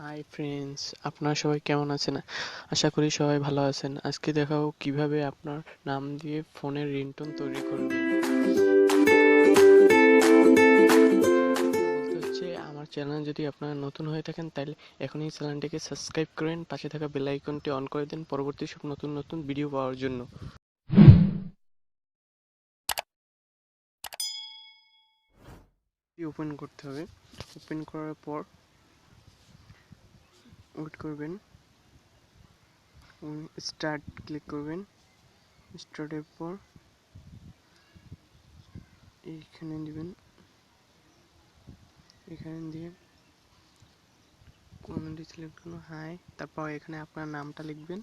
Hi friends, আপনারা সবাই কেমন আছেন? আশা করি সবাই ভালো আছেন। আজকে দেখাবো কিভাবে আপনার নাম দিয়ে ফোনের রিংটোন তৈরি করবেন। বলতে হচ্ছে, আমার চ্যানেল যদি আপনারা নতুন হয়ে থাকেন তাহলে এখনই চ্যানেলটিকে সাবস্ক্রাইব করেন, পাশে থাকা বেল আইকনটি অন করে দেন পরবর্তী সব নতুন নতুন ভিডিও পাওয়ার জন্য। ওপেন করতে হবে। ওপেন করার পর ওয়েট করবেন, স্টার্ট ক্লিক করবেন। স্টার্টের পর এইখানে দিবেন, এখানে দিয়ে কমেন্টে সিলেক্ট করুন হাই, তারপর এখানে আপনার নামটা লিখবেন।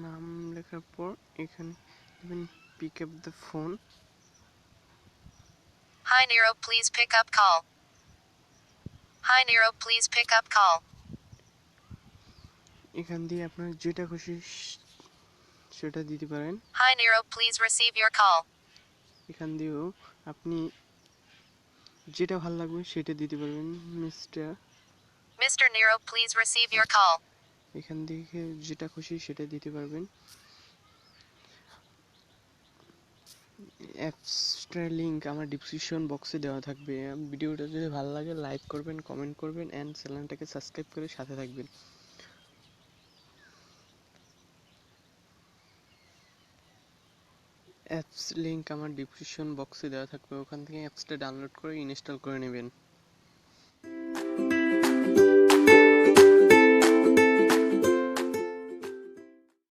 নাম লেখার পর এখানে দিবেন pick up the phone. Hi Nero, please pick up call. Hi Nero, please pick up call. এখান দিয়ে আপনার যেটা খুশি সেটা দিতে পারেন। Hi Nero, please receive your call. এখান দিয়েও আপনি যেটা ভালো লাগবে সেটা দিতে পারবেন। Mr. Nero, please receive your call. এখান থেকে যেটা খুশি সেটা দিতে পারবেন। অ্যাপসটার লিঙ্ক আমার ডিসক্রিপশন বক্সে দেওয়া থাকবে। ভিডিওটা যদি ভালো লাগে লাইক করবেন, কমেন্ট করবেন অ্যান্ড চ্যানেলটাকে সাবস্ক্রাইব করে সাথে থাকবেন। অ্যাপস লিঙ্ক আমার ডিসক্রিপশন বক্সে দেওয়া থাকবে, ওখান থেকে অ্যাপসটা ডাউনলোড করে ইনস্টল করে নেবেন।